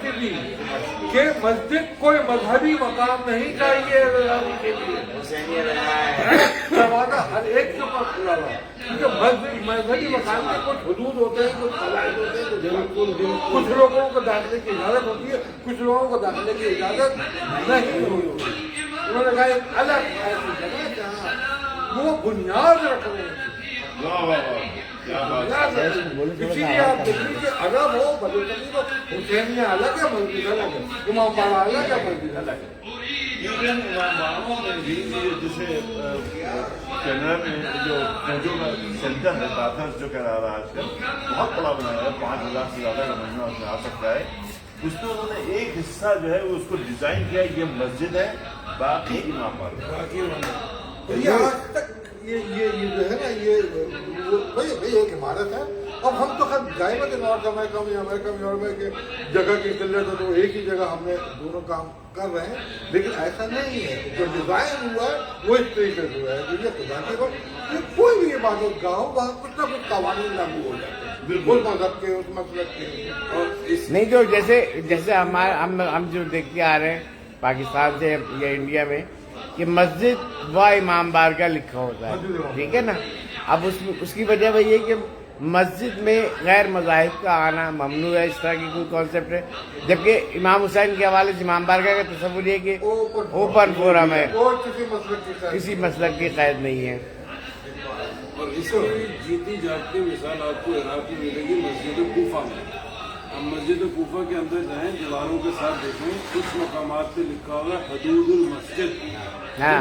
کہتی تھی کہ مسجد کوئی مذہبی مقام نہیں چاہیے کے لیے، دروازہ ہر ایک کے پاس کھلا ہوا، کیونکہ مذہبی مقام کے کچھ حدود ہوتے ہیں، کچھ قواعد ہوتے ہیں، کچھ لوگوں کو داخلے کی اجازت ہوتی ہے، کچھ لوگوں کو داخلے کی اجازت نہیں ہوتی۔ انہوں نے کہا ایک الگ ایسی جگہ جہاں وہ بنیاد رکھ رہے ہیں، اسی لیے آپ دیکھیے کہ عرب ہو بدلکمی ہو، حسینیہ الگ ہے، مسجد الگ ہے، امام باڑہ الگ ہے، مسجد الگ ہے۔ امام باڑوں میں بھی جیسے کینیڈا میں جو فوجوں کا سینٹر ہے داتر جو کہہ رہا آج کل بہت بڑا بنایا ہے، 5,000 سے زیادہ کا مہینہ اس میں آ سکتا ہے، اس میں انہوں نے ایک حصہ جو ہے وہ اس کو ڈیزائن کیا، یہ مسجد ہے، باقی امام باڑہ یہ آج تک یہ جو ہے نا یہ بھائی ایک عمارت ہے۔ اب ہم تو خیر جائیں گے نارتھ امریکہ میں، امریکہ میں اور میں کہ جگہ کی قلت ہے تو ایک ہی جگہ ہم نے دونوں کام کر رہے ہیں، لیکن ایسا نہیں ہے۔ جو ڈیزائن ہوا ہے وہ اس طریقے سے ہوا ہے کہ یہ خدا کی بات، یہ کوئی بھی عبادت گاہ ہو وہاں کچھ نہ کچھ قوانین لاگو ہو جاتے ہیں، بالکل مذہب کے اس مسلک کے۔ اور نہیں تو جیسے ہم جو دیکھتے آ رہے ہیں پاکستان سے یا انڈیا میں کہ مسجد و امام بارگاہ لکھا ہوتا ہے، ٹھیک ہے نا، اب اس کی وجہ وہی ہے کہ مسجد میں غیر مذاہب کا آنا ممنوع ہے، اس طرح کی کوئی کانسیپٹ ہے، جبکہ امام حسین کے حوالے سے امام بارگاہ کا تصور یہ کہ اوپن فورم ہے، کسی مسلک کی قید نہیں ہے۔ اور اس کی جیتی جاگتی مثال آپ کو عراق میں ملے گی مسجد کوفہ میں۔ ہم مسجد کوفہ کے اندر جائیں، دیواروں کے ساتھ دیکھیں، کچھ مقامات پہ لکھا ہوا ہے حدود المسجد،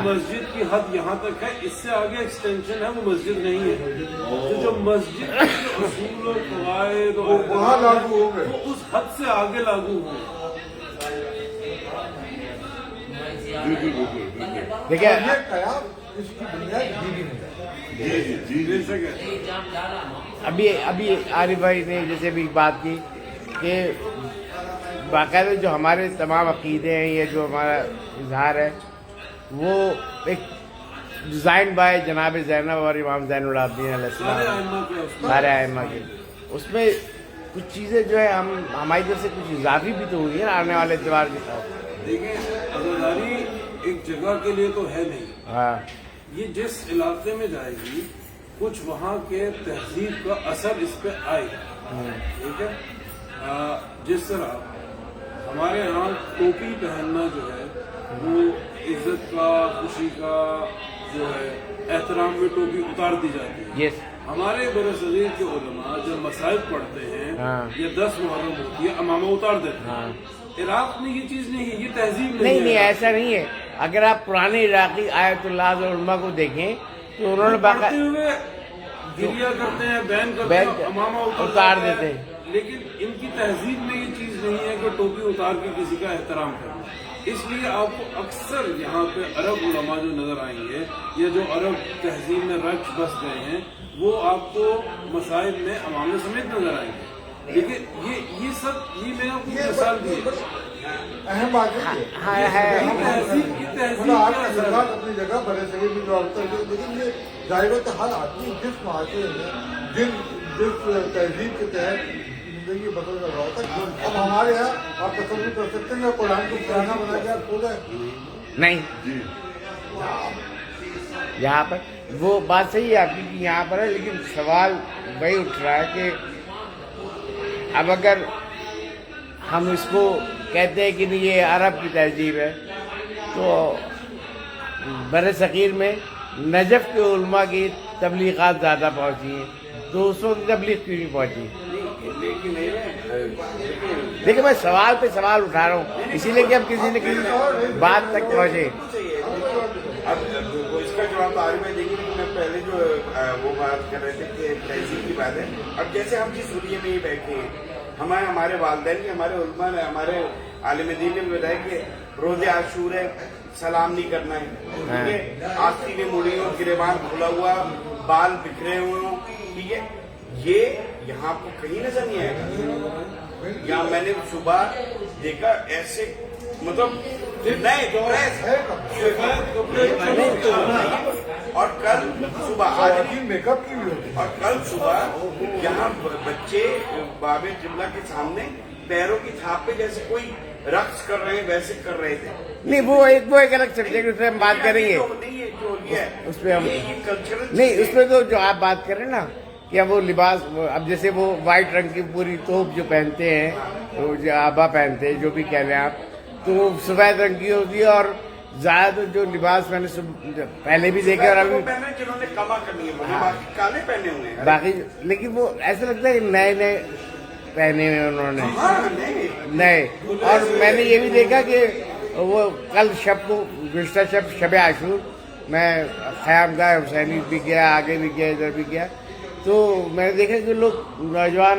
مسجد کی حد یہاں تک ہے، اس سے آگے ایکسٹینشن ہے، وہ مسجد نہیں ہے۔ جو مسجد کے اصول و قواعد وہاں لاگو ہو گئے، وہ اس حد سے آگے لاگو ہوں۔ دیکھیں یہ قیام اس کی بنیاد دینی ہے۔ ابھی عارف بھائی نے جیسے بھی بات کی کہ باقاعدہ جو ہمارے تمام عقیدے ہیں، یہ جو ہمارا اظہار ہے وہ ایک ڈیزائن بائی جناب زینب اور امام زین العابدین علیہ السلام، سارے ائمہ کے، اس میں کچھ چیزیں جو ہے ہماری طرف سے کچھ اضافی بھی تو ہوئی ہے نا آنے والے اتوار کے ساتھ۔ دیکھیں عزاداری ایک جگہ کے لیے تو ہے نہیں، ہاں یہ جس علاقے میں جائے گی کچھ وہاں کے تہذیب کا اثر اس پہ آئے گا، ٹھیک ہے۔ جس طرح ہمارے یہاں ٹوپی پہننا جو ہے وہ عزت کا، خوشی کا جو ہے احترام میں ٹوپی اتار دی جاتی ہے۔ یس ہمارے برصغیر کے علماء جب مصائب پڑھتے ہیں یا 10 محرم ہوتی ہے امامہ اتار دیتے ہیں۔ عراق میں یہ چیز نہیں ہے، یہ تہذیب نہیں ایسا نہیں ہے۔ اگر آپ پرانے عراقی آیت اللہ علماء کو دیکھیں تو انہوں نے پڑھتے ہوئے گریا کرتے ہیں، بین کرتے ہیں، امامہ اتار دیتے ہیں، لیکن ان کی تہذیب میں یہ چیز نہیں ہے کہ ٹوپی اتار کے کسی کا احترام کرنا۔ اس لیے آپ کو اکثر یہاں پہ عرب علماء جو نظر آئیں گے یا جو عرب تہذیب میں رچ بس گئے ہیں وہ آپ کو مسائل میں عوام سمیت نظر آئیں گے، لیکن یہ سب یہ میں آپ کو مثال دی اہم بات ہے۔ تہذیب اپنی جگہ بڑے صغیر بھی جو ہوتا ہے، لیکن یہ ظاہر ہے کہ ہر آدمی جس معاشرے میں جس تہذیب کے تحت زندگی بدل رہا ہوتا ہے، اب ہمارے یہاں آپ تصور کر سکتے ہیں قرآن کو پرانا بنا کے آپ کھول رہے ہیں نہیں یہاں پر وہ بات صحیح ہے آپ کی کہ یہاں پر ہے، لیکن سوال وہی اٹھ رہا ہے کہ اب اگر ہم اس کو کہتے ہیں کہ یہ عرب کی تہذیب ہے تو بر صغیر میں نجف کے علماء کی تبلیغات زیادہ پہنچی ہیں، دوسروں کی تبلیغ کیوں نہیں پہنچی؟ دیکھیں میں سوال پہ سوال اٹھا رہا ہوں اسی لیے کہ اب کسی نہ کسی بات تک پہنچے۔ اب اس کا جواب آ رہی ہے، لیکن میں پہلے جو وہ بات کر رہے تھے کہ تہذیب کی بات ہے، اب جیسے ہم جس سوریے میں ہی بیٹھے ہیں، ہمارے والدین نے، ہمارے علماء نے، ہمارے عالم دین نے بتایا کہ روز عاشور ہے، سلام نہیں کرنا ہے، ٹھیک ہے، آستینیں مڑی ہوں، گریبان کھلا ہوا، بال بکھرے ہوئے ہوں، ٹھیک ہے، یہ یہاں آپ کو کہیں نظر نہیں آئے گا۔ یہاں میں نے صبح دیکھا ایسے مطلب نئے اور کل صبح میک اپ کی بھی ہوتی ہے، اور کل صبح یہاں بچے باب قبلہ کے سامنے पैरों की थाप पे जैसे कोई रक्स कर रहे हैं वैसे कर रहे थे। नहीं वो एक अलग सब्जेक्ट, उस पर हम बात करेंगे, नहीं ये जो ये है उस पे हम ये कल्चरल नहीं, उसमें तो जो आप बात करें ना कि अब वो लिबास, अब जैसे वो व्हाइट रंग की पूरी तोप जो पहनते हैं, तो जो आबा पहनते हैं, जो भी कह लें आप, तो वो सफेद रंग की होती है। और ज्यादा जो लिबास मैंने पहले भी देखे और अभी जिन्होंने कमा करनी है बाकी काले पहने हुए हैं। बाकी, लेकिन वो ऐसा लगता है कि नए नए पहने हुए उन्होंने नए। और मैंने ये भी देखा कि वो कल शब को गुज़श्ता शब आशूर मैं ख़यामगाह हुसैनी भी गया, आगे भी गया, इधर भी गया, तो मैंने देखा कि लोग नौजवान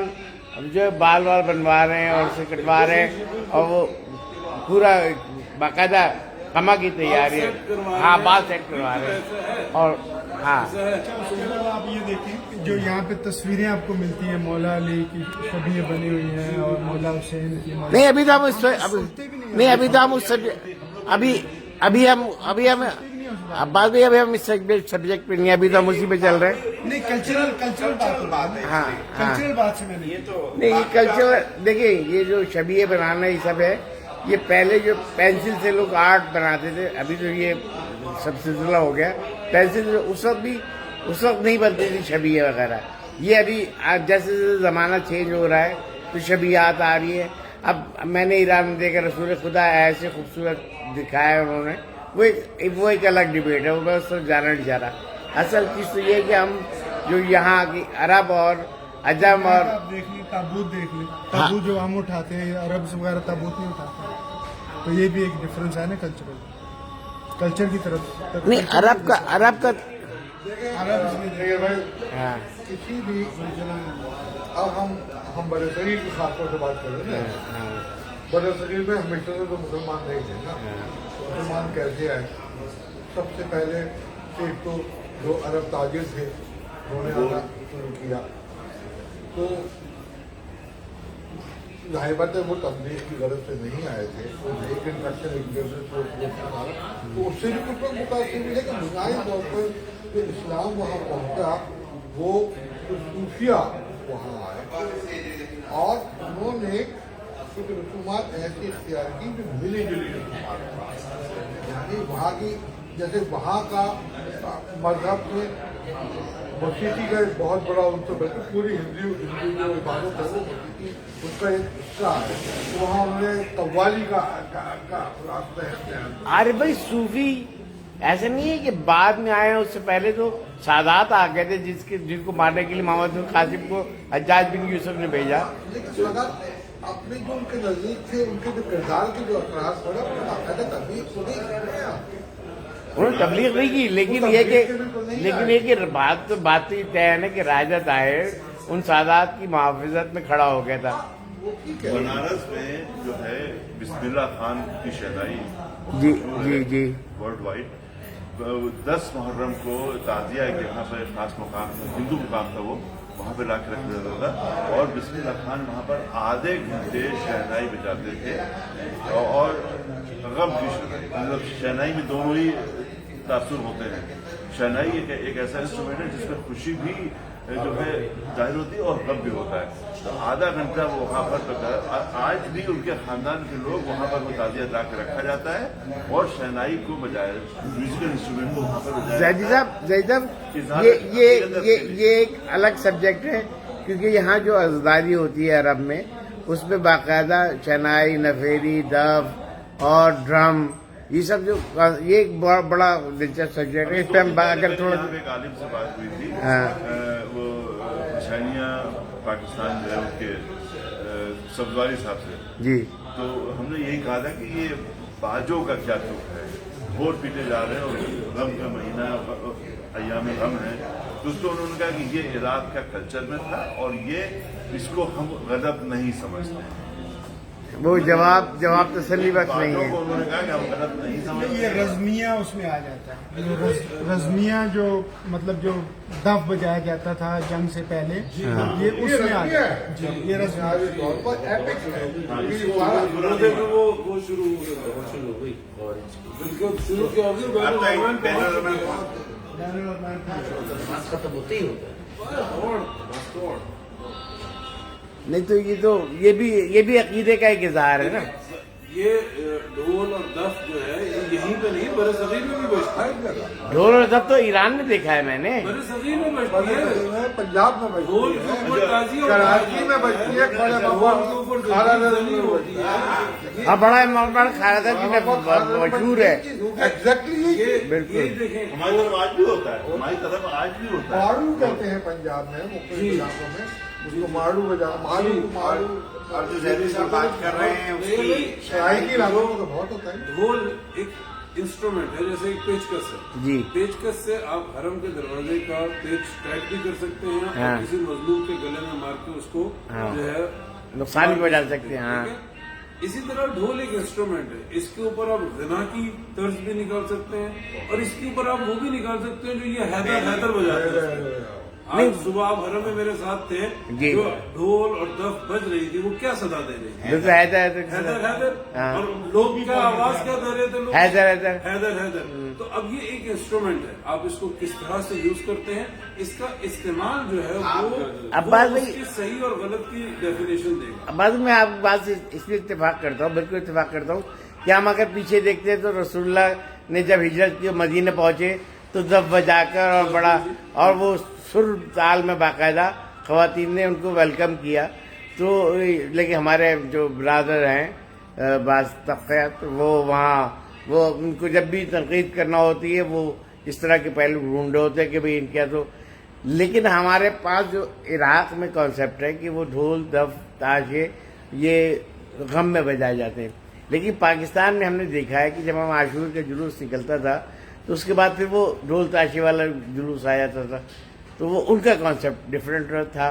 जो है बाल बनवा रहे हैं और उसे कटवा रहे हैं, और वो पूरा बाकायदा कमा की तैयारी है, हाँ बाल सेट करवा रहे हैं। और हाँ आप ये देखें कि जो यहाँ पे तस्वीरें आपको मिलती हैं मौला अली की छबियाँ बनी हुई हैं और मौला हुसैन की, नहीं अभी तो हम उस नहीं अभी तो हम उस अभी हम अब बात भी अभी हम इस सब्जेक्ट पे नहीं, अभी तो हम उसी पे चल रहे हैं। नहीं कल्चरल बात है, हाँ कल्चरल बात से मैंने ये तो नहीं, ये कल्चर देखिए, ये जो छबियाँ बनाना ये सब है, ये पहले जो पेंसिल से लोग आर्ट बनाते थे, अभी तो ये सब सिलसिला हो गया। पेंसिल से उस वक्त नहीं बनती थी छबियाँ वगैरह, ये अभी आज जैसे जैसे ज़माना चेंज हो रहा है तो छबियात आ रही है। अब मैंने ईरान में देखा रसूल खुदा ऐसे खूबसूरत दिखाया उन्होंने, वो एक अलग डिबेट है, वो मैं उस तरफ जाना नहीं चाह रहा। असल चीज़ तो ये है कि हम जो यहाँ की अरब और अजम और आप देख लें, ताबूत देख लें, ताबूत जो हम उठाते हैं, अरब वगैरह ताबूत नहीं उठाते, तो ये भी एक डिफरेंस है ना कल्चर की तरफ। नहीं, अरब का देखिए भाई, हाँ किसी भी अब हम बड़े शरीर के खासतौर से बात कर रहे हैं ना, बड़े शरीर में हमेशा से तो मुसलमान नहीं थे ना। मुसलमान कैसे आए? सबसे पहले एक तो जो अरब ताजिर थे उन्होंने आना शुरू किया, तो जाहिर बात है वो तबलीग की गरज से नहीं आए थे, तो एक इंट्रक्शन एक दूसरे तो उससे भी कुछ लोग मुतासिर भी है कि बुनियादी तौर पर जो इस्लाम वहाँ पहुँचा, वो जो सूफिया वहाँ आए और उन्होंने कुछ रसूमात ऐसी इख्तियार की जो मिली जुली रसूमात, यानी वहाँ की जैसे वहाँ का मजहब में मौसीकी का एक बहुत बड़ा उनसे बल्कि पूरी हिंदू जो इबादत है वो मौसीकी उसका एक हिस्सा है, तो वहाँ उन्होंने कव्वाली का रास्ता है। अरे भाई सूफी ऐसा नहीं है कि बाद में आए हैं, उससे पहले तो सादात आ गए थे जिनको मारने के लिए मोहम्मद बिन कासिम को हज्जाज बिन यूसुफ ने भेजा। लेकिन अपने जो उनके नजदीक थे, उनके जो किरदार के जो असरात पड़ा उन्होंने तबलीग को नहीं किया, उन्होंने तबलीग नहीं की, लेकिन ये कि बात तो तय है ना कि राजत आए उन सादात की मुहाफ़िज़त में खड़ा हो गया था। बनारस में जो है बिस्मिल्लाह खान की शहनाई जी वर्ल्ड वाइड 10 मुहर्रम को ताजिया के यहाँ पर खास मुकाम हिंदू मुकाम था, वो वहाँ पे ला के रख देता था और बिस्मिल्लाह खान वहाँ पर आधे घंटे शहनाई बजाते थे और गम की शहनाई, मतलब शहनाई में दोनों ही तासुर होते हैं। शहनाई एक ऐसा इंस्ट्रूमेंट है जिसमें खुशी भी जो है जाहिर होती है और गम भी होता है। तो आधा घंटा वो वहाँ पर आज भी उनके खानदान के लोग वहाँ पर वो ताजिया ला के रखा जाता है और शहनाई को बजाय म्यूजिकल इंस्ट्रूमेंट को वहाँ पर जैद साहब ये एक अलग सब्जेक्ट है, क्योंकि यहाँ जो अज़दारी होती है अरब में, उसमें बाकायदा शहनाई, नफेरी, दफ और ड्रम, ये सब जो ये एक बड़ा दिलचस्प सब्जेक्ट है। इस पर हम अगर थोड़ा एक आलिम से बात हुई थी, हाँ वो हुसैनिया पाकिस्तान जो है उनके सब्जवारी साहब से, जी, तो हमने यही कहा था कि ये बाजों का क्या तुक है, वोट पीटे जा रहे हैं और गम का महीना अय्याम गम है। दोस्तों उन्होंने कहा कि ये इराक का कल्चर में था और ये इसको हम गलत नहीं समझते हैं। वो जवाब तसल्ली बख्श नहीं है। उन्होंने कहा कि हम गलत नहीं समझते। ये रज़मिया उसमें आ जाता है, रज़मिया जो मतलब जो दफ बजाया जाता था जंग से पहले, ये उसमें आ जाता है। ये रज़मिया तौर पर एपिक है, वो शुरू हो गई, बिल्कुल शुरू किया खत्म होते ही होता है। नहीं तो ये भी अकीदे का एक इजहार है ना। ये ढोल और दफ जो है ये यहीं पे नहीं बरसगीर में भी बजता है। ढोल और दफ तो ईरान में देखा है मैंने। बरसगीर में बजती है, पंजाब में बजती ढोल के है, ऊपर ताजी और कराची में बजती है, खड़े ढोल के ऊपर खारा जली होती है। हाँ, बड़ा खारदा की मशहूर है। एग्जैक्टली ये बिल्कुल। ये देखें हमारी तरफ आज भी होता है, हमारी तरफ आज भी होता है। मारू कहते हैं पंजाब में, मुख्तलिफ इलाकों में उसको मारू बजा, मारू और जो जैदी साहब बात कर रहे हैं उसकी सराइकी इलाकों में तो बहुत होता है। ढोल एक इंस्ट्रूमेंट है, जैसे एक पेचकस है जी। पेचकस से आप हरम के दरवाजे का पेच क्रैक भी कर सकते हैं हाँ। और किसी मजलूम के गले में मार के उसको हाँ। जो है नुकसान भी पहुंचा सकते हैं। हाँ। ठीक है? इसी तरह ढोल एक इंस्ट्रूमेंट है, इसके ऊपर आप गिना की तर्ज भी निकाल सकते हैं और इसके ऊपर आप वो भी निकाल सकते हैं जो ये हैदर हैदर बजाते हैं। आज सुबह आप हरम में मेरे साथ थे, जी। जो ढोल और दफ बज रही थी वो क्या सदा दे रही थी? बिल्कुल हैदर हैदर हैदर। हाँ। और लोग क्या आवाज क्या दे रहे थे? लोग हैदर हैदर। हैदर हैदर। तो अब ये एक इंस्ट्रूमेंट है, आप इसको किस तरह से यूज करते हैं, इसका इस्तेमाल जो है अब वो बात वही- उसकी सही और गलत की डेफिनेशन देगा। बाद में आप बात से इसमें इत्तेफाक करता हूँ, बिल्कुल इत्तेफाक करता हूँ कि हम अगर पीछे देखते हैं तो रसूलुल्लाह ने जब हिजरत की मदीने पहुंचे तो दफ बजाकर और बड़ा और वो सुर ताल में बाकायदा ख़वातीन ने उनको वेलकम किया। तो लेकिन हमारे जो ब्रादर हैं बाज़ तबक़े, तो वो वहाँ वो उनको जब भी तनकीद करना होती है वो इस तरह के पहलू ढूंढे होते हैं कि भाई इनके तो। लेकिन हमारे पास जो इराक़ में कॉन्सेप्ट है कि वो ढोल दफ ताशे ये गम में बजाए जाते हैं, लेकिन पाकिस्तान में हमने देखा है कि जब हम आशूर का जुलूस निकलता था तो उसके बाद फिर वो ढोल ताशे वाला जुलूस आ जाता था, तो वो उनका कॉन्सेप्ट डिफरेंट था।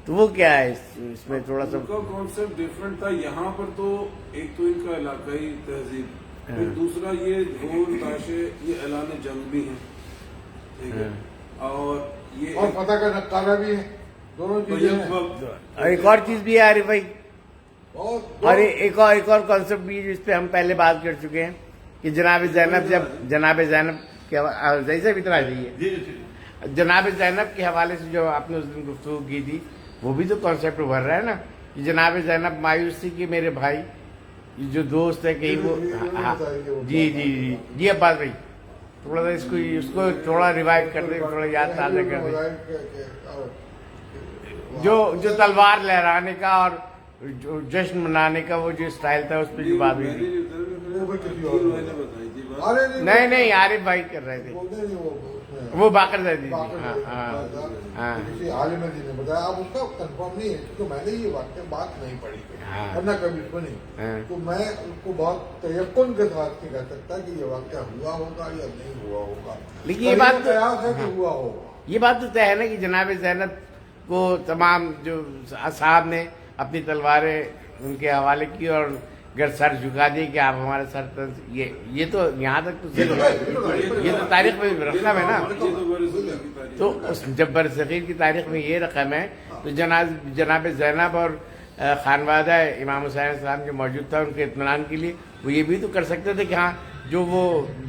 तो वो क्या है इसमें थोड़ा सा उनका कॉन्सेप्ट डिफरेंट था। यहाँ पर तो एक तो इनका इलाकाई तहजीब, फिर दूसरा ये ढोल ताशे ये ऐलान जंग भी है, ठीक है, और ये और पता का नक्कारा भी है, दोनों चीजें हैं। और एक और चीज भी है आरिफ भाई, बहुत और एक और कॉन्सेप्ट भी जिस पे हम पहले बात कर चुके हैं कि जनाब ज़ैनब के जैसे भी इतना चाहिए जनाब ज़ैनब के हवाले से जो आपने उस दिन गुफ्तगू की थी वो भी तो कॉन्सेप्ट उभर रहा है ना कि जनाब ज़ैनब मायूस थी कि मेरे भाई जो दोस्त है कहीं वो जी जी जी जी अब्बास भाई थोड़ा सा इसको थोड़ा रिवाइव कर दे, थोड़ा याद ताज़ा कर दे। जो तलवार लहराने का और जो जश्न मनाने का वो जो स्टाइल था उस पर जो बात हुई थी। बताई थी बात। अरे नहीं आरिफ भाई कर रहे थे, वो बाकर ज़ैदी जी। हाँ किसी आलिम जी ने बताया, अब उसका कंफर्म नहीं है क्योंकि मैंने ये बात नहीं पढ़ी हाँ। और ना कभी सुनी, हाँ। तो मैं उसको बहुत तयक्कुन के साथ नहीं कह सकता कि ये वाक्य हुआ होगा या नहीं हुआ होगा, लेकिन ये बात तो- कयास है कि हुआ होगा। ये बात तो तय है ना कि जनाब ज़ैनब को तमाम जो साहब ने अपनी तलवारें उनके हवाले की और अगर सर झुका दिए कि आप हमारे सर पर ये तो यहाँ तक तो ये तो तारीख में रकम है ना। तो उस जब बरसगीर की तारीख में ये रकम है तो जनाब ज़ैनब और खानवादा इमाम हुसैन सलाम जो मौजूद था उनके इत्मीनान के लिए वो ये भी तो कर सकते थे कि हाँ जो वो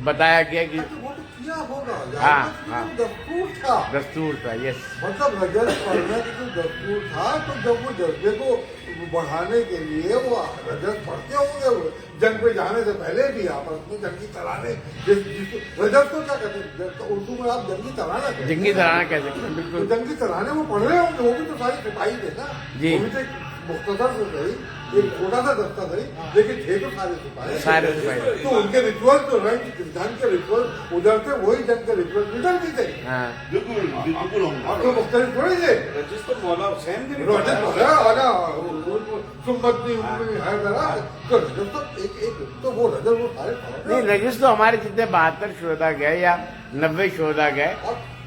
बताया गया कि वो तो किया होगा, हाँ। दस्तूर था, दस्तूर था। यस, मतलब रजत पढ़ने की जो दस्तूर था, तो जब वो जज्बे को बढ़ाने के लिए वो रजत पढ़ते होंगे, वो जंग पे जाने से पहले भी आपस में जंगी तराने रजत को क्या कहते हैं, तो उर्दू में आप जंगी तराना कहते हैं। जंगी तराना कह सकते हैं, तो बिल्कुल। जंगी तराने वो पढ़ रहे होंगे, वो भी तो सारी सिपाही थे ना, जी। वो भी तो एक मुख्तसर से सही, एक छोटा सा दस्ता सही, लेकिन थे तो सारे सिपाही। सारे सिपाही। तो उनके रिचुअल जो जंग के रिचुअल उधर थे, वही जंग के रिचुअल इधर भी थे, हाँ बिल्कुल होंगे। और तो मुख्तलिफ थोड़ी थे। रजिस तो मौला हुसैन के भी रजत पढ़ा आना सुम्मती है जरा, तो रजत तो एक तो वो रजत वो सारे नहीं, रजिस तो हमारे जितने 72 शोधा गए या 90 शोधा गए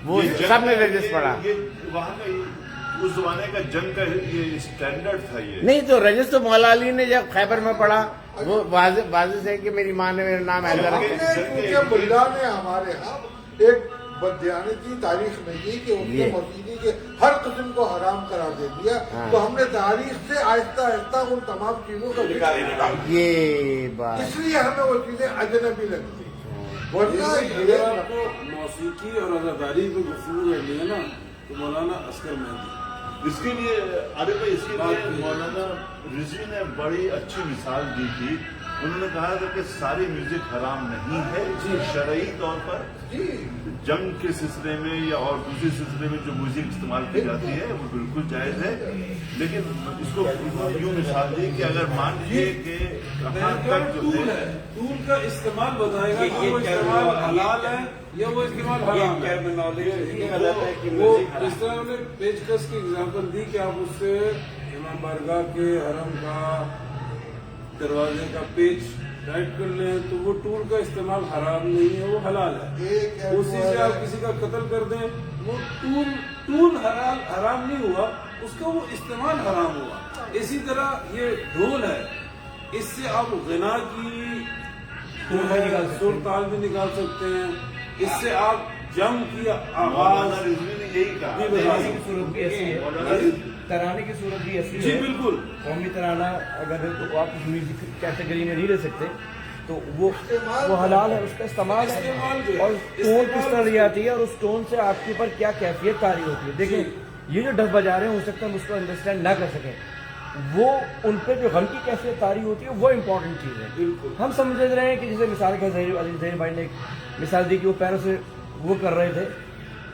वो सब ने रजिस पढ़ा। ये वहाँ का उस जमाने का जंग का ये स्टैंडर्ड था ये। नहीं तो रजिस तो मौला अली ने जब खैबर में पढ़ा वो वाज़ेह से कि मेरी माँ ने मेरा नाम हैदर रखा। क्योंकि मुल्ला ने हमारे यहाँ एक बदयानती तारीख में की कि उनके मौसीकी के हर किस्म को हराम करार दे दिया, तो हमने तारीख से आहिस्ता आहिस्ता उन तमाम चीजों को निकाल, ये बात इसलिए हमें वो चीजें अजनबी लगती। वरना अगर ये आपको मौसीकी और अदाकारी पे गुफ्तगू करनी है ना तो मौलाना अस्कर मेहंदी اس کے لیے عارف بھائی، اس کے لیے مولانا رضوی نے بڑی اچھی مثال دی تھی. انہوں نے کہا تھا کہ ساری میوزک حرام نہیں ہے، شرعی طور پر جنگ کے سلسلے میں یا اور دوسرے سلسلے میں جو میوزک استعمال کی جاتی ہے وہ بالکل جائز ہے، لیکن اس کو یوں مثال دی کہ اگر مان لیجیے کہ کہاں تک جو ہے ٹول کا استعمال بتائے گا کہ وہ استعمال حلال ہے یا وہ استعمال حرام ہے. وہ اس طرح انہوں نے پیچکس کی اگزامپل دی کہ آپ اس سے امام بارگاہ کے حرم کا دروازے کا پیچ ٹائٹ کر لیں تو وہ ٹول کا استعمال حرام نہیں ہے، وہ حلال ہے. اسی سے آپ کسی کا قتل کر دیں، وہ ٹول حرام نہیں ہوا، اس کا وہ استعمال حرام ہوا. اسی طرح یہ ڈھول ہے، اس سے آپ غنا کی سر تال بھی نکال سکتے ہیں، اس سے آپ جنگ کی آواز. مولانا رضوی نے یہی کہا. ترانے کی صورت بھی ایسی جی ہے. بالکل. قومی ترانہ اگر ہے تو آپ میوزک کیٹیگری میں نہیں رہ سکتے، تو وہ حلال ہے، اس کا استعمال ہے. اور ٹون کس طرح لی جاتی ہے اور اس ٹون سے آپ کے اوپر کیا کیفیت طاری ہوتی ہے. دیکھیں یہ جو ڈف بجا رہے ہیں ہو سکتا ہے ہم اس کو انڈرسٹینڈ نہ کر سکیں، وہ ان پہ جو غم کی کیفیت طاری ہوتی ہے وہ امپورٹنٹ چیز ہے. ہم سمجھ رہے ہیں کہ جیسے مثال کا ظہیر بھائی نے ایک مثال دی کہ وہ پیروں سے وہ کر رہے تھے،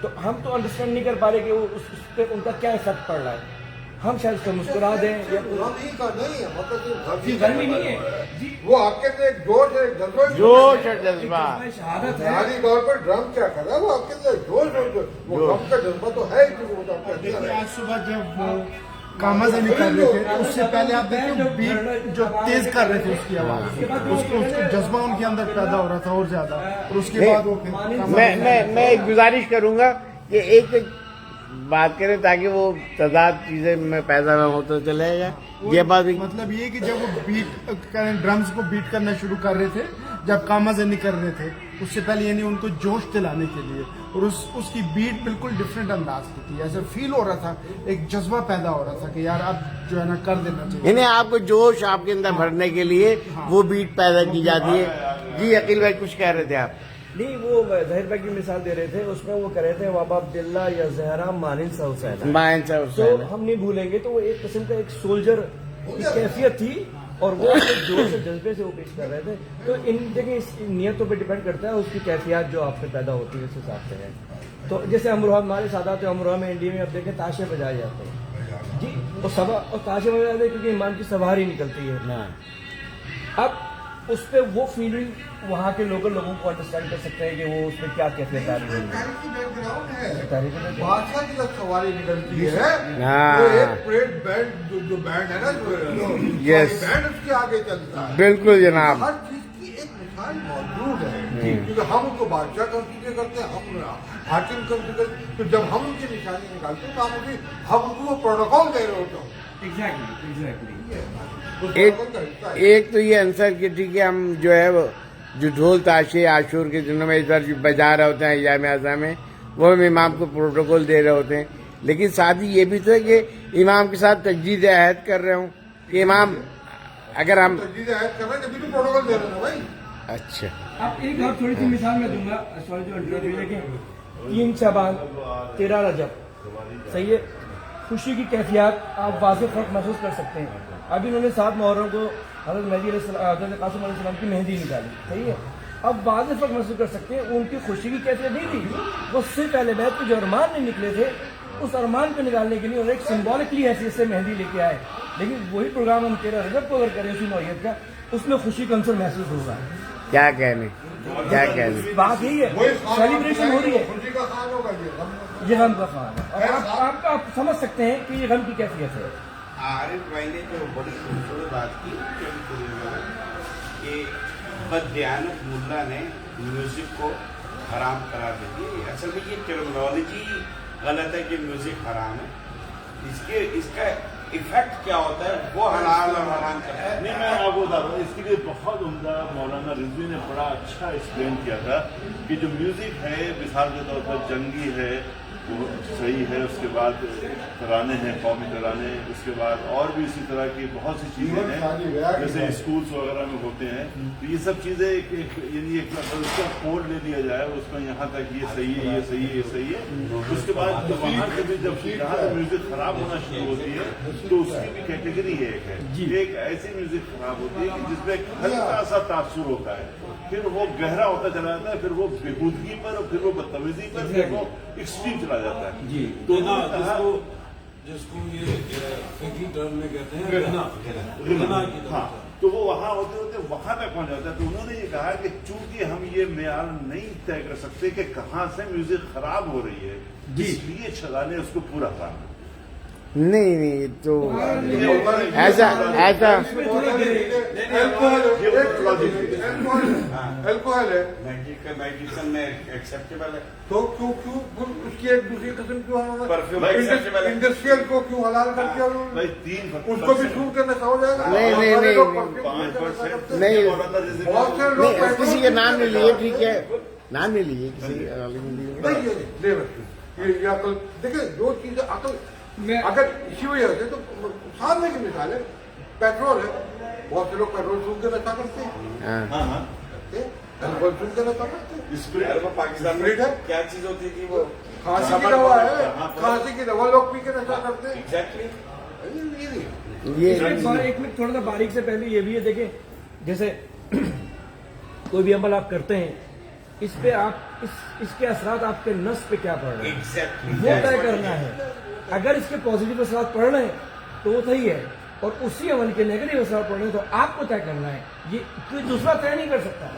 تو ہم تو انڈرسٹینڈ نہیں کر پا رہے کہ وہ اس پہ ان کا کیا افیکٹ پڑ رہا ہے. ہم شاید اس کو مسکرا دیں یا گرمی نہیں ہے جی، وہ آپ کے اندر ایک جوش ہے، جوش اور جذبہ. شہادت ہے. بنیادی طور پر ڈرم کیا کر رہا ہے، وہ آپ کے اندر جوش اور وہ غم کا جذبہ تو ہے ہی، وہ تو آپ کے اندر دیکھیے ہے. آج صبح جب وہ کاما سے نکل رہے تھے اس سے پہلے آپ دیکھیں بیٹ جو تیز کر رہے تھے اس کی آواز، اس کو جذبہ ان کے اندر پیدا ہو رہا تھا اور زیادہ، اور اس کے بعد وہ میں ایک گزارش کروں گا کہ ایک بات کریں تاکہ وہ تضاد چیزیں میں پیدا نہ ہوتا چلے گا. یہ بات مطلب یہ کہ جب وہ بیٹ ڈرمز کو بیٹ کرنا شروع کر رہے تھے جب کاما سے نکل رہے تھے، اس سے پہلے یعنی ان کو جوش دلانے کے لیے، اور اس کی بیٹ بالکل ڈفرینٹ انداز کی تھی. ایسا فیل ہو رہا تھا، ایک جذبہ پیدا ہو رہا تھا کہ یار اب جو ہے نا کر دینا چاہیے. یعنی آپ کو جوش آپ کے اندر بھرنے کے لیے وہ بیٹ پیدا کی جاتی ہے. جی عقیل بھائی کچھ کہہ رہے تھے آپ. نہیں، وہ ظاہر بھائی کی مثال دے رہے تھے، اس میں وہ کہہ رہے تھے وابا عبداللہ یا زہرا مانند سا حسین. مائن صاحب تو ہم نہیں بھولیں گے، تو وہ ایک قسم کا ایک سولجر کی کیفیت تھی اور وہ جوش سے جذبے سے وہ پیش کر رہے تھے. تو ان دیکھیں اس نیتوں پہ ڈیپینڈ کرتا ہے، اس کی کیفیات جو آپ سے پیدا ہوتی ہے اس حساب سے ہے. تو جیسے امروہہ ہمارے سادات امروہہ میں انڈیا میں اب دیکھیں تاشے بجائے جاتے ہیں جی، اور تاشے بجائے جاتے ہیں کیونکہ ایمان کی سواری نکلتی ہے. اب اس پہ وہ فیلنگ وہاں کے لوکل لوگوں کو انڈرسٹینڈ کر سکتے ہیں کہ وہ اس میں کیا کیفیت آ رہی ہے. بادشاہ کی جب سواری نکلتی ہے وہ ایک پریڈ بینڈ جو بینڈ ہے نا بینڈ اس کے آگے چلتا ہے. بالکل جناب. ہر چیز کی ایک مثال موجود ہے، کیونکہ ہم ان کو بادشاہ کنسیڈر کرتے ہیں، ہم حاکم کنسیڈر کرتے ہیں. تو جب ہم ان کی نشانی نکالتے ہیں تو ہم ان کو وہ پروٹوکول دے رہے ہوتے ہیں. ایک تو یہ آنسر کہ ٹھیک ہے ہم جو ہے وہ جو ڈھول تاشے عاشور کے دنوں میں اس بار بجا رہے ہوتے ہیں ایام اعظم میں، وہ ہم امام کو پروٹوکول دے رہے ہوتے ہیں. لیکن ساتھ ہی یہ بھی تو ہے کہ امام کے ساتھ تجدید عہد کر رہے ہوں کہ امام اگر ہم تجدید عہد کر رہے ہیں جبھی تو پروٹوکول دے رہے ہیں بھائی. اچھا اب ایک اور تھوڑی سی مثال میں دوں گا، سوری جو انٹرویو ہے کہ 3 شعبان 13 رجب، صحیح ہے، خوشی کی کیفیات آپ واضح فرق محسوس کر سکتے ہیں. ابھی انہوں نے 7 محرم کو حضرت مہدی علیہ السلام، حضرت قاسم علیہ السلام کی مہندی نکالی، صحیح ہے. اب واضح فرق محسوس کر سکتے ہیں، ان کی خوشی کی کیفیت نہیں تھی، وہ صرف اہل بیت کے جو ارمان نہیں نکلے تھے اس ارمان کو نکالنے کے لیے انہوں نے ایک سمبولکلی حیثیت سے مہندی لے کے آئے. لیکن وہی پروگرام ہم 13 رجب کو اگر کریں اسی نوعیت کا، اس میں خوشی کا عنصر محسوس ہوگا. کیا کہنے بات یہی ہے، سیلیبریشن ہو رہی ہے، خوشی کا خان ہوگا یہ غم کا خان ہے، اور آپ سمجھ سکتے ہیں کہ یہ غم کی کیفیت ہے. عارف بھائی نے جو بڑی خوبصورت بات کی کہ بددیانت ملا نے میوزک کو حرام قرار دے دی. اصل میں یہ ٹرمنالوجی غلط ہے کہ میوزک حرام ہے. اس کا इफेक्ट क्या होता है वो हलाल और हराम करता है। नहीं, मैं आपको बता रहा हूँ, इसके लिए बहुत उम्दा मौलाना रिजवी ने बड़ा अच्छा एक्सप्लेन किया था कि जो म्यूजिक है मिसाल के तौर पर जंगी है वो सही है, उसके बाद तराने हैं, कौमी तराने, उसके बाद और भी इसी तरह की बहुत सी चीज़ें हैं जैसे स्कूल्स वगैरह में होते हैं। तो ये सब चीज़ें यानी एक उसका कोड ले लिया जाए, उसमें यहाँ तक ये सही है, ये सही है, ये सही है। उसके बाद वहाँ से भी जब यहाँ से म्यूजिक खराब होना शुरू होती है तो उसकी भी कैटेगरी एक है। एक ऐसी म्यूजिक खराब होती है कि जिसमें हल्का सा तासुर होता है, फिर वो गहरा होता चला जाता है, फिर वो बेहूदगी पर और फिर वो बदतमीजी पर, फिर वो एक्सट्रीम चला जाता है। जी तो गना, जिसको ये फिकी टर्म में कहते हैं गना की तरह। हाँ, तो वो वहाँ होते होते वहाँ तक पहुँच जाता है। तो उन्होंने ये कहा कि चूंकि हम ये मेयार नहीं तय कर सकते कि कहाँ से म्यूजिक खराब हो रही है, इसलिए छगाने उसको पूरा काम है। नहीं तो ऐसा अल्कोहल है मेडिसिन में एक्सेप्टेबल है तो क्यों उसकी एक दूसरी किस्म क्यों परफ्यूम एक्सेप्टेबल है। इंडस्ट्रियल को क्यों हलाल करके और भाई 3% उसको भी छूट करना हो जाएगा। नहीं, नहीं, सारे नहीं, लोग नहीं, परफ्यूम यूज कर सकते हैं। नहीं, बहुत से लोग नहीं, किसी के नाम नहीं लिए, ठीक है, नाम नहीं लिए किसी नहीं ले रखिए ये अकल देखिए जो चीजें अकल अगर इसी वजह से तो सामने की मिसाल है पेट्रोल है, बहुत से लोग पेट्रोल सूख के नशा करते हैं, हाँ हाँ अल्कोहल सूख के नशा करते हैं। यार वो पाकिस्तान में क्या चीज होती है कि वो खांसी की दवा है, खांसी की दवा लोग पी के नशा करते हैं। एग्जैक्टली ये एक मिनट थोड़ा सा बारीक से पहले ये भी है, देखें जैसे कोई भी अमल आप करते हैं, इस पे आप इसके असरात आपके नस पे क्या पड़ रहे हैं एग्जैक्टली वो तय करना है। अगर इसके पॉजिटिव असरात पड़ रहे हैं तो वो सही है, और उसी अमल के नेगेटिव असरात पड़ रहे हैं तो आपको तय करना है। ये कोई दूसरा तय नहीं कर सकता।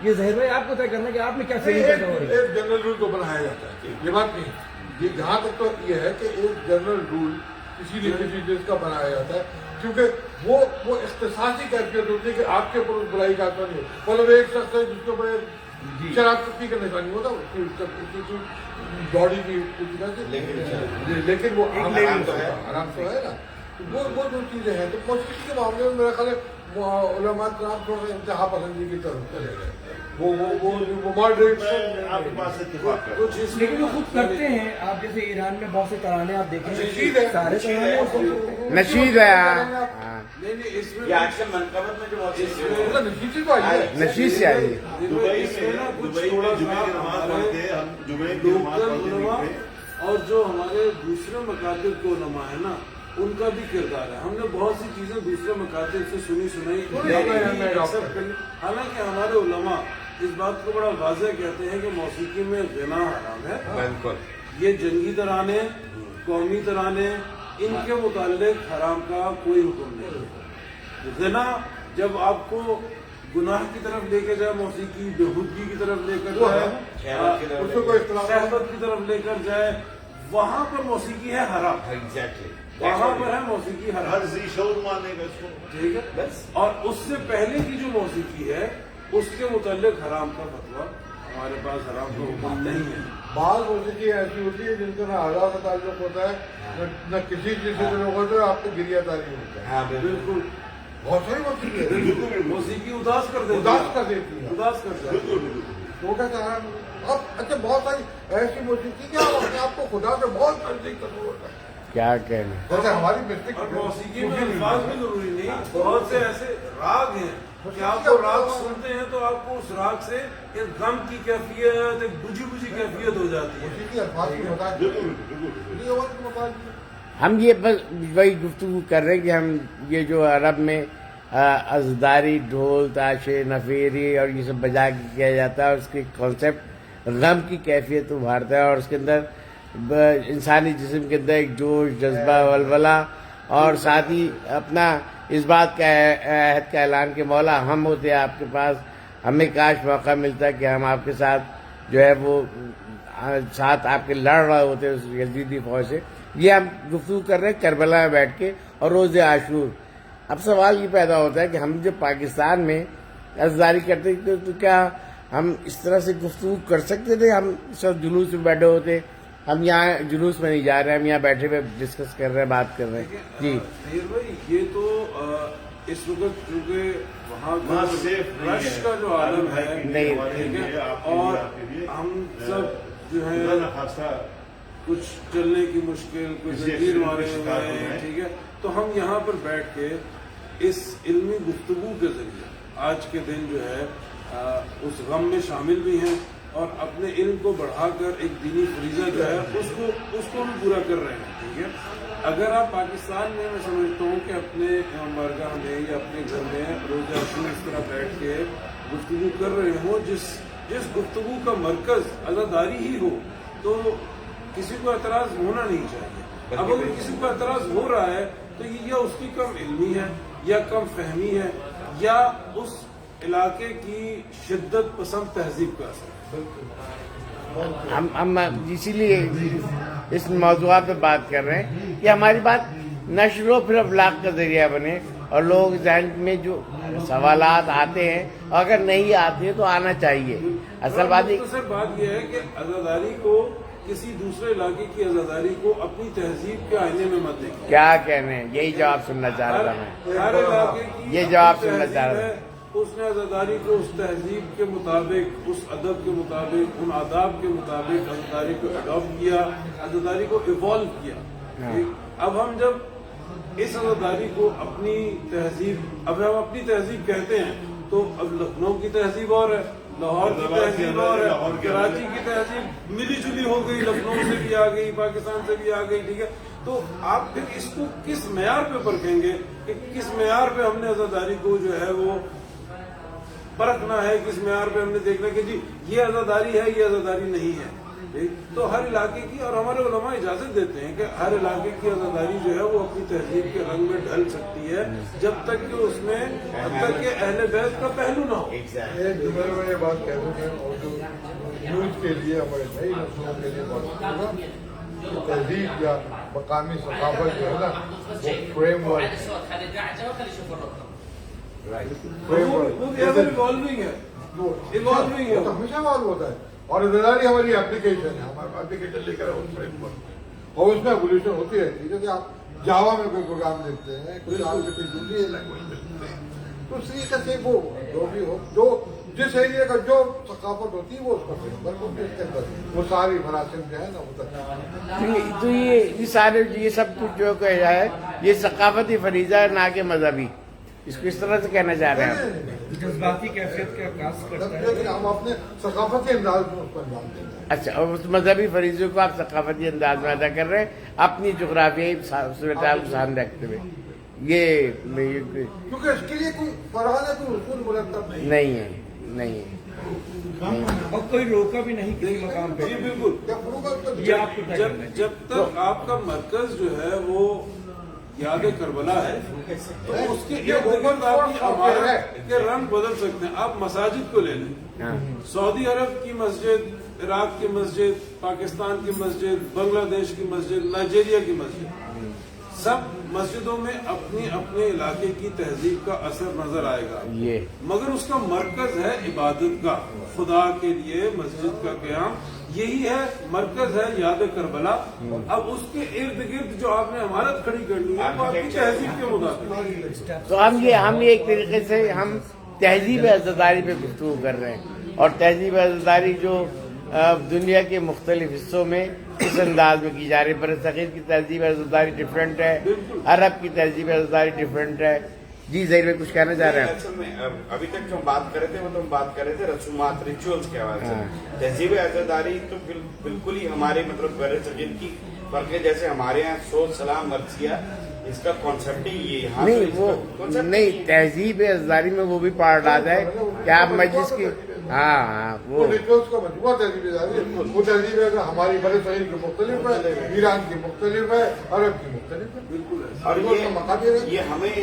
ये ज़ाहिर भाई आपको तय करना है कि आप में क्या फीलिंग पैदा हो रही है। एक जनरल रूल को बनाया जाता है, ये बात नहीं है। ये जहाँ तक तो ये है कि एक जनरल रूल इसीलिए किसी चीज का बनाया जाता है क्योंकि वो इख्तिसासी कैफियत होती है कि आपके ऊपर उस बुराई का असर नहीं हो। मतलब एक शख्स है जिसके ऊपर शराब पी का नशा नहीं होता, उसकी बॉडी की लेकिन वो आराम तो है ना। वो जो चीजें हैं तो मौसीकी के मामले में मेरा ख्याल है उलमा कराम थोड़ा सा इंतहा पसंदी की तरफ चले गए। वो मॉडरेट आपके पास इत्तेफाक है। लेकिन वो खुद करते हैं। आप जैसे ईरान में बहुत से तराने आप नशीद देखें, है। सारे तराने नशीद है। नहीं इसमें ये आजकल मनकबत में जो मतलब नशीद तो आई है, नशीद से आई। दुबई इसमें ना में कुछ जुमे थोड़ा की सा नमाज हमारे पढ़ते हैं, हम जुमे की नमाज लोकल पढ़ते उलमा हैं। और जो हमारे दूसरे मकातिब के उलमा है ना, उनका भी किरदार है। हमने बहुत सी चीजें दूसरे मकातिब से सुनाई हालांकि हमारे उलमा इस बात को बड़ा वाज़ेह कहते हैं कि मौसीकी में गिना हराम है। बिल्कुल ये जंगी तराने, कौमी तराने, इनके मुताल्लिक हराम का कोई हुक्म नहीं है। गिना जब आपको गुनाह की तरफ लेकर जाए, मौसीकी बेहूदगी की तरफ लेकर जाए, उसको कोई इख्तिलाफ नहीं। शहबत की तरफ लेकर जाए, वहां पर मौसीकी है हराम। एग्जैक्टली वहां पर है मौसीकी हराम, हर जी शौर मानेगा इसको। ठीक है। बस और उससे पहले की जो मौसीकी है उसके मुताल्लिक हराम का फतवा हमारे पास हराम का हुक्म नहीं है। बाल मौसीकी ऐसी होती है जिनका ना आज़ाद से ताल्लुक होता है न किसी चीज से ताल्लुक होता है, आपको गिरिया तारी होता है। हाँ बिल्कुल बिल्कुल बहुत सारी मौसीकी है मौसीकी उदास कर देती है। उदास कर देती है, उदास कर देती है। छोटा सा है। अब अच्छा बहुत सारी ऐसी मौसीकी क्या अपने आप को खुदा से बहुत नजदीक कर होता है। क्या कहना। जैसे हमारी मिस्टेक और मौसीकी में अल्फाज भी जरूरी नहीं, बहुत से ऐसे राग हैं कि आपको राग सुनते हैं तो आपको उस राग से एक गम की कैफियत, एक बुझी बुझी कैफियत हो जाती है। मौसीकी अल्फाज की बता हम ये बस वही गुफ्तगू कर रहे हैं कि हम ये जो अरब में अज़दारी, ढोल, ताशे, नफेरी और ये सब बजा के किया जाता है, उसके कॉन्सेप्ट गम की कैफियत उभारता है और उसके अंदर इंसानी जिस्म के अंदर एक जोश, जज्बा, वलवला और साथ ही अपना इस बात का अहद का ऐलान कि मौला हम होते हैं आपके पास, हमें काश मौका मिलता कि हम आपके साथ जो है वो साथ आपके लड़ रहे होते उस यजीदी फौज से। ये हम गुफ्तगू कर रहे हैं करबला में बैठ के और रोज़ आशूर। अब सवाल ये पैदा होता है कि हम जब पाकिस्तान में अज़दारी करते तो क्या हम इस तरह से गुफ्तगू कर सकते थे? हम सब जुलूस में बैठे होते हम यहाँ जुलूस में नहीं जा रहे हैं, हम यहाँ बैठे हुए डिस्कस कर रहे हैं, बात कर रहे हैं जी। तहीर भाई, ये तो इस वक्त क्योंकि वहाँ वहाँ safe नहीं रश है। का जो आलम है, नहीं, ठीक है, आपके लिए, और आपके लिए, हम सब जो है खुदा न खास्ता कुछ चलने की मुश्किल, कुछ किसी जंजीर accident मारे के हुए शिकार हो हैं, गए। ठीक है, तो हम यहाँ पर बैठ के इस इल्मी गुफ्तगू के जरिए आज के दिन जो है उस गम में शामिल भी हैं और अपने इल्म को बढ़ाकर एक दीनी फरीजा जो है उसको भी पूरा कर रहे हैं, ठीक है। अगर आप पाकिस्तान में, मैं समझता हूँ कि अपने बारगाह में या अपने घर में रोजा इस तरह बैठ के गुफ्तगू कर रहे हो, जिस गुफ्तगू का मरकज अज़ादारी ही हो, तो किसी को एतराज होना नहीं चाहिए। अब अगर किसी को एतराज हो रहा है तो ये या उसकी कम इल्मी है या कम फहमी है या उस इलाके की शिद्दत पसंद तहजीब का असर है। हम इसीलिए इस मौजूद पे बात कर रहे हैं कि हमारी बात नशर फिर अफलाक का जरिया बने और लोग जहन में जो सवालात आते हैं, अगर नहीं आते हैं तो आना चाहिए। असल बात है, सर बात यह है कि अज़ादारी को, किसी दूसरे इलाके की अज़ादारी को अपनी तहजीब के आईने में मत देखिए। क्या कहने हैं, यही जवाब सुनना चाह रहा था मैं। हर इलाके की ये जवाब अपनी सुनना चाह रहा तहजीब है, उसने अज़ादारी को उस तहजीब के मुताबिक, उस अदब के मुताबिक, उन आदाब के मुताबिक अज़ादारी को अडॉप्ट किया, अज़ादारी को इवॉल्व किया। ठीक? अब हम जब इस अज़ादारी को अपनी तहजीब, अब हम अपनी तहजीब कहते हैं, तो अब लखनऊ की तहजीब और है, लाहौर की तहजीब और है, कराची की तहजीब मिली जुली हो गई, लखनऊ से भी आ गई, पाकिस्तान से भी आ गई, ठीक है। तो आप फिर इसको किस मेयार पे परखेंगे कि किस मेयार पे हमने अज़ादारी को जो है वो परखना है, किस मेयार पे हमने देखना कि जी ये अज़ादारी है, ये अज़ादारी नहीं है। ठीक? तो हर इलाके की, और हमारे उलमा इजाजत देते हैं कि हर इलाके की अज़ादारी जो है वो अपनी तहजीब के रंग में ढल सकती है, जब तक कि उसमें जब तक कि अहले बैत का पहलू ना हो। एक जुमले में ये बात कह दूं मैं, और जो न्यूज के लिए हमारे नई नस्लों के लिए बहुत होगा, तहजीब या मकामी सकाफत जो है ना, वो फ्रेमवर्क वो भी एवर इवॉल्विंग है, इवॉल्विंग है। वो तो हमेशा इवॉल्व होता है। और अज़ादारी हमारी एप्लीकेशन है, हमारा एप्लीकेशन लेकर उस फ्रेमवर्क, और उसमें एवोल्यूशन होती रहती है। जैसे आप जावा में कोई प्रोग्राम देखते हैं, कुछ आप किसी दूसरी लैंग्वेज देखते हैं, तो उस तरीके से वो जो भी हो, जो जिस एरिया का जो सकाफत होती है वो उसका फ्रेमवर्क होती है, इसके अंदर वो सारी मरासिम जो है ना होता तो ये सारे ये सब कुछ जो कहा है, ये सकाफती फरीजा है, ना कि मजहबी। इसको इस तरह से कहना चाह रहे हैं आप। जज्बाती कैफियत का आकाश करता है। है। हम अपने सकाफती अंदाज में उसको अंजाम देते हैं। अच्छा, और उस मजहबी फरीजों को आप सकाफती अंदाज में अदा कर रहे हैं, अपनी जोग्राफियाई सूरत को सामने रखते हुए। ये क्योंकि इसके लिए कोई फरहान है, कोई उसूल मुरतब नहीं है। नहीं है। और कोई रोका भी नहीं किसी मकाम पे। जी बिल्कुल। क्या फरूगा तो ये आपको तय करना है। जब तक आपका मरकज जो है वो याद करबला है, तो उसके इर्द गिर्द आपकी अमारत के रंग बदल सकते हैं। आप मसाजिद को ले लें, हाँ। सऊदी अरब की मस्जिद, इराक की मस्जिद, पाकिस्तान की मस्जिद, बांग्लादेश की मस्जिद, नाइजीरिया की मस्जिद, सब मस्जिदों में अपने अपने इलाके की तहजीब का असर नजर आएगा। ये मगर उसका मरकज है इबादत का, खुदा के लिए मस्जिद का क़याम, यही है मरकज है याद करबला। अब उसके इर्द गिर्द जो आपने इमारत खड़ी करनी है वो आपकी तहजीब के मुताबिक। तो हम ये एक तरीके से हम तहजीब अज़ादारी पे गुफ्तगू कर रहे हैं, और तहजीब अज़ादारी जो दुनिया के मुख्तलिफ हिस्सों में इस अंदाज में की जा रही है। बरसग़ीर की तहजीब अज़ादारी डिफरेंट है, अरब की तहजीब अज़ादारी डिफरेंट है। जी ज़हीर में कुछ कहना चाह रहे हैं? असल में अभी तक जो हम बात कर रहे थे वो तो हम बात कर रहे थे रसूमात, रिचुअल्स के हवाले से। तहजीब अज़ादारी तो बिल्कुल ही हमारे मतलब बरसग़ीर की फर्क है। जैसे हमारे यहाँ सोच सलाम मर्सिया, इसका कॉन्सेप्ट ही ये यहाँ नहीं, वो नहीं, तहजीब अज़ादारी में वो भी पार्ट आता है कि आप मजलिस की, हाँ वो रिचुअल्स का मजबूत तहजीब है। वो तहजीब है हमारी बरसग़ीर की मुख्तलिफ है, ईरान की मुख्तलिफ है, अरब की मुख्तलिफ है। बिल्कुल। और ये हमें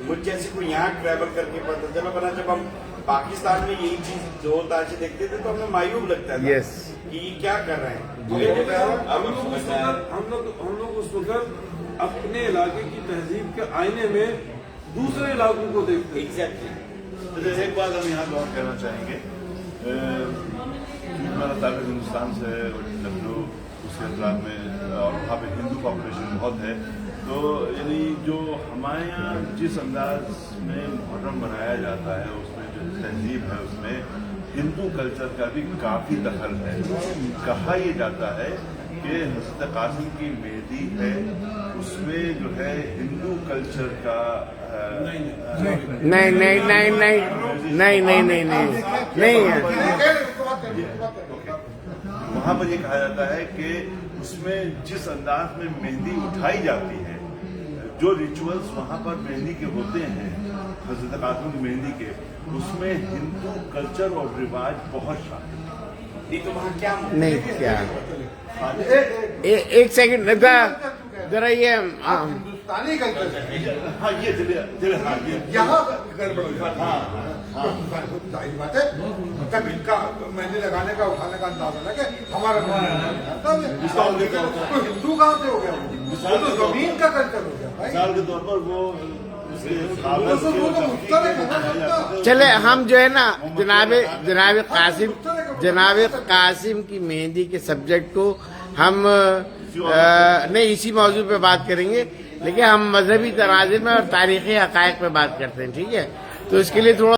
मुझ जैसे को यहाँ ट्रैवल करके पता चला, बना जब हम पाकिस्तान में यही चीज जो ताशी देखते थे तो हमें मायूब लगता था। यस। कि ये क्या कर रहे हैं। हम लोग उस वक्त अपने इलाके की तहजीब के आईने में दूसरे इलाकों को देखते हैं। एग्जैक्टली। तो जैसे एक बात हम यहाँ गौर करना चाहेंगे, हमारा ताल्लुक हिंदुस्तान से, लखनऊ उसके अंतराल में, और वहाँ पे हिंदू पॉपुलेशन बहुत है। तो यानी जो हमारे यहाँ जिस अंदाज में मुहर्रम मनाया जाता है, उसमें जो तहजीब है, उसमें हिंदू कल्चर का भी काफ़ी दखल है। कहा यह जाता है कि हज़रत कासिम की मेहंदी है, उसमें जो है हिंदू कल्चर का नहीं नहीं नहीं नहीं नहीं नहीं नहीं नहीं नहीं है। वहाँ पर ये कहा जाता है कि उसमें जिस अंदाज में मेहंदी उठाई जाती है, जो रिचुअल्स वहाँ पर मेहंदी के होते हैं, हज़रत कासिम की मेहंदी के, उसमें हिंदू कल्चर और रिवाज बहुत शामिल है। नहीं तो वहाँ क्या नहीं क्या एक सेकंड जरा ये हिंदुस्तानी कल्चर है हाँ ये हाँ ये यहाँ गड़बड़ हो जाती है। जाहिर बात है, तब इनका मेहंदी लगाने का उठाने का अंदाज है ना कि हमारा हिंदू कहाँ से हो गया, वो तो जमीन का कल्चर हो गया भाई। मिसाल के तौर पर वो चले हम जो है ना जनाब कासिम की मेहंदी के सब्जेक्ट को हम नहीं इसी मौजू पे बात करेंगे, लेकिन हम मजहबी तनाज़े में और तारीख़ी हक़ाइक़ पे बात करते हैं, ठीक है। तो इसके लिए थोड़ा